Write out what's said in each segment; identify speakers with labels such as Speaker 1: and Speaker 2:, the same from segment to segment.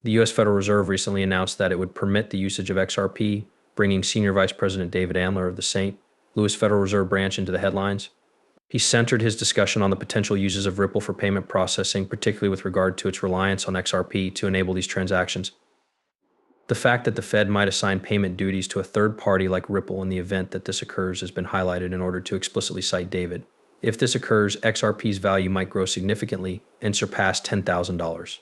Speaker 1: The U.S. Federal Reserve recently announced that it would permit the usage of XRP, bringing Senior Vice President David Andler of the St. Louis Federal Reserve Branch into the headlines. He centered his discussion on the potential uses of Ripple for payment processing, particularly with regard to its reliance on XRP to enable these transactions. The fact that the Fed might assign payment duties to a third party like Ripple in the event that this occurs has been highlighted in order to explicitly cite David. If this occurs, XRP's value might grow significantly and surpass $10,000.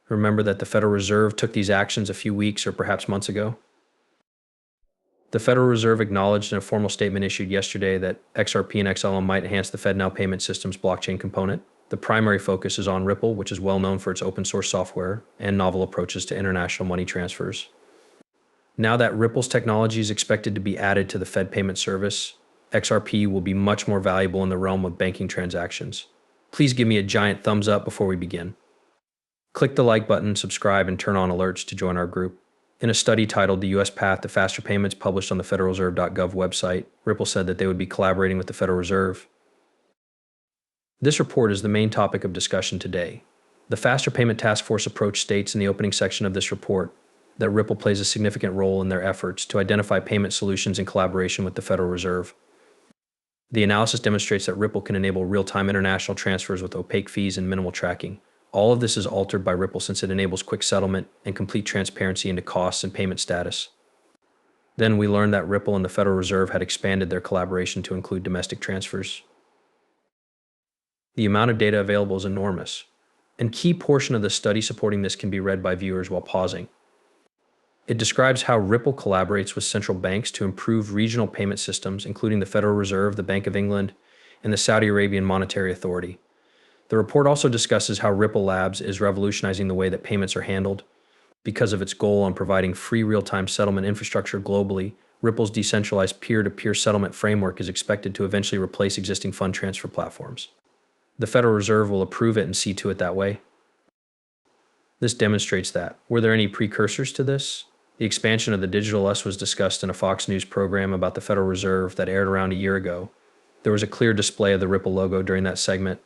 Speaker 1: Remember that the Federal Reserve took these actions a few weeks or perhaps months ago? The Federal Reserve acknowledged in a formal statement issued yesterday that XRP and XLM might enhance the FedNow payment system's blockchain component. The primary focus is on Ripple, which is well known for its open source software and novel approaches to international money transfers. Now that Ripple's technology is expected to be added to the Fed payment service, XRP will be much more valuable in the realm of banking transactions. Please give me a giant thumbs up before we begin. Click the like button, subscribe, and turn on alerts to join our group. In a study titled The U.S. Path to Faster Payments published on the federalreserve.gov website, Ripple said that they would be collaborating with the Federal Reserve. This report is the main topic of discussion today. The Faster Payment Task Force approach states in the opening section of this report that Ripple plays a significant role in their efforts to identify payment solutions in collaboration with the Federal Reserve. The analysis demonstrates that Ripple can enable real-time international transfers with opaque fees and minimal tracking. All of this is altered by Ripple since it enables quick settlement and complete transparency into costs and payment status. Then we learned that Ripple and the Federal Reserve had expanded their collaboration to include domestic transfers. The amount of data available is enormous, and key portion of the study supporting this can be read by viewers while pausing. It describes how Ripple collaborates with central banks to improve regional payment systems, including the Federal Reserve, the Bank of England, and the Saudi Arabian Monetary Authority. The report also discusses how Ripple Labs is revolutionizing the way that payments are handled. Because of its goal on providing free real-time settlement infrastructure globally, Ripple's decentralized peer-to-peer settlement framework is expected to eventually replace existing fund transfer platforms. The Federal Reserve will approve it and see to it that way. This demonstrates that. Were there any precursors to this? The expansion of the digital US was discussed in a Fox News program about the Federal Reserve that aired around a year ago. There was a clear display of the Ripple logo during that segment.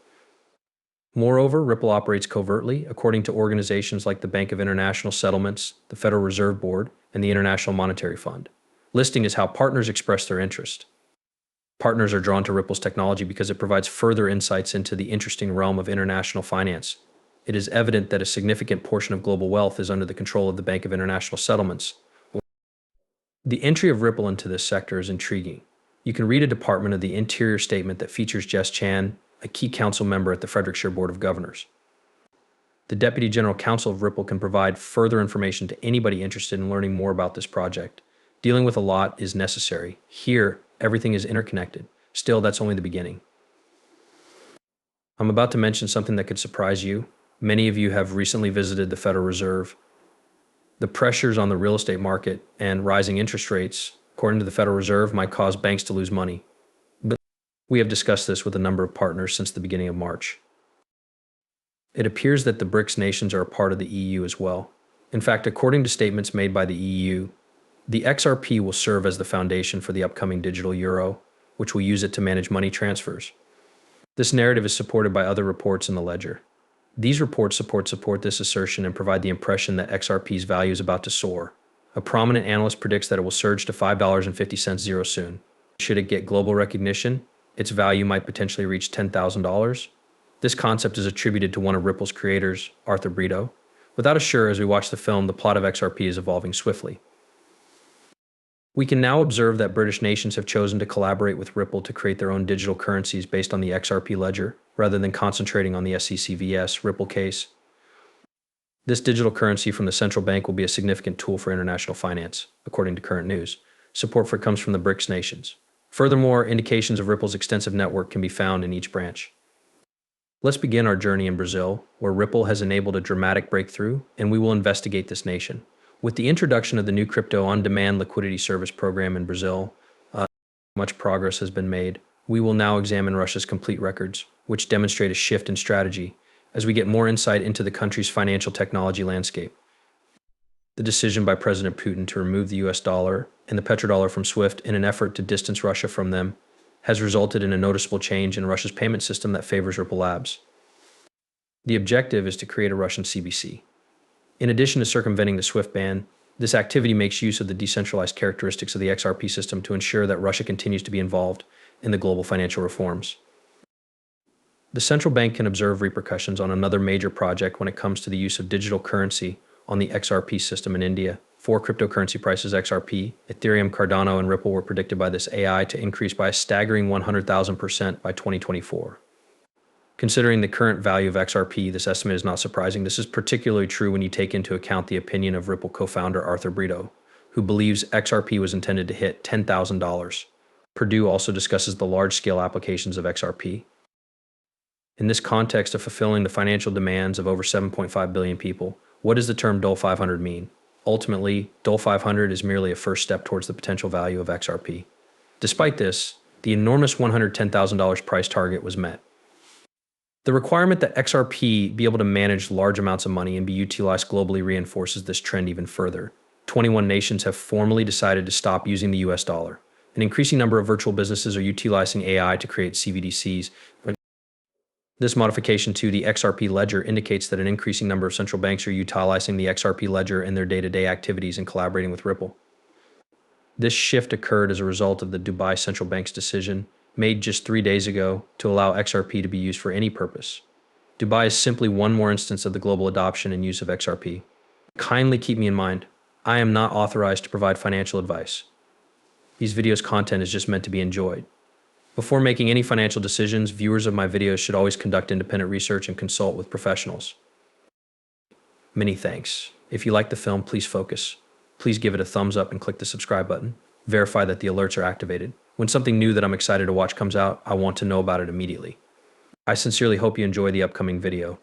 Speaker 1: Moreover, Ripple operates covertly, according to organizations like the Bank of International Settlements, the Federal Reserve Board, and the International Monetary Fund. Listing is how partners express their interest. Partners are drawn to Ripple's technology because it provides further insights into the interesting realm of international finance. It is evident that a significant portion of global wealth is under the control of the Bank of International Settlements. The entry of Ripple into this sector is intriguing. You can read a Department of the Interior statement that features Jess Chan, a key council member at the Frederickshire Board of Governors. The Deputy General Counsel of Ripple can provide further information to anybody interested in learning more about this project. Dealing with a lot is necessary. Here, everything is interconnected. Still, that's only the beginning. I'm about to mention something that could surprise you. Many of you have recently visited the Federal Reserve. The pressures on the real estate market and rising interest rates, according to the Federal Reserve, might cause banks to lose money. But we have discussed this with a number of partners since the beginning of March. It appears that the BRICS nations are a part of the EU as well. In fact, according to statements made by the EU, the XRP will serve as the foundation for the upcoming digital euro, which will use it to manage money transfers. This narrative is supported by other reports in the ledger. These reports support this assertion and provide the impression that XRP's value is about to soar. A prominent analyst predicts that it will surge to $5.50 soon. Should it get global recognition, its value might potentially reach $10,000. This concept is attributed to one of Ripple's creators, Arthur Brito. Without a sure, as we watch the film, the plot of XRP is evolving swiftly. We can now observe that British nations have chosen to collaborate with Ripple to create their own digital currencies based on the XRP ledger, rather than concentrating on the SECVS Ripple case. This digital currency from the central bank will be a significant tool for international finance, according to current news. Support for it comes from the BRICS nations. Furthermore, indications of Ripple's extensive network can be found in each branch. Let's begin our journey in Brazil, where Ripple has enabled a dramatic breakthrough, and we will investigate this nation. With the introduction of the new crypto on-demand liquidity service program in Brazil, much progress has been made. We will now examine Russia's complete records, which demonstrate a shift in strategy as we get more insight into the country's financial technology landscape. The decision by President Putin to remove the US dollar and the petrodollar from SWIFT in an effort to distance Russia from them has resulted in a noticeable change in Russia's payment system that favors Ripple Labs. The objective is to create a Russian CBC. In addition to circumventing the SWIFT ban, this activity makes use of the decentralized characteristics of the XRP system to ensure that Russia continues to be involved in the global financial reforms. The central bank can observe repercussions on another major project when it comes to the use of digital currency on the XRP system in India. 4 cryptocurrency prices XRP, Ethereum, Cardano, and Ripple were predicted by this AI to increase by a staggering 100,000% by 2024. Considering the current value of XRP, this estimate is not surprising. This is particularly true when you take into account the opinion of Ripple co-founder Arthur Brito, who believes XRP was intended to hit $10,000. Purdue also discusses the large-scale applications of XRP. In this context of fulfilling the financial demands of over 7.5 billion people, what does the term DOL 500 mean? Ultimately, DOL 500 is merely a first step towards the potential value of XRP. Despite this, the enormous $110,000 price target was met. The requirement that XRP be able to manage large amounts of money and be utilized globally reinforces this trend even further. 21 nations have formally decided to stop using the US dollar. An increasing number of virtual businesses are utilizing AI to create CBDCs. This modification to the XRP ledger indicates that an increasing number of central banks are utilizing the XRP ledger in their day-to-day activities and collaborating with Ripple. This shift occurred as a result of the Dubai Central Bank's decision, made just 3 days ago, to allow XRP to be used for any purpose. Dubai is simply one more instance of the global adoption and use of XRP. Kindly keep me in mind, I am not authorized to provide financial advice. These videos' content is just meant to be enjoyed. Before making any financial decisions, viewers of my videos should always conduct independent research and consult with professionals. Many thanks. If you like the film, please focus. Please give it a thumbs up and click the subscribe button. Verify that the alerts are activated. When something new that I'm excited to watch comes out, I want to know about it immediately. I sincerely hope you enjoy the upcoming video.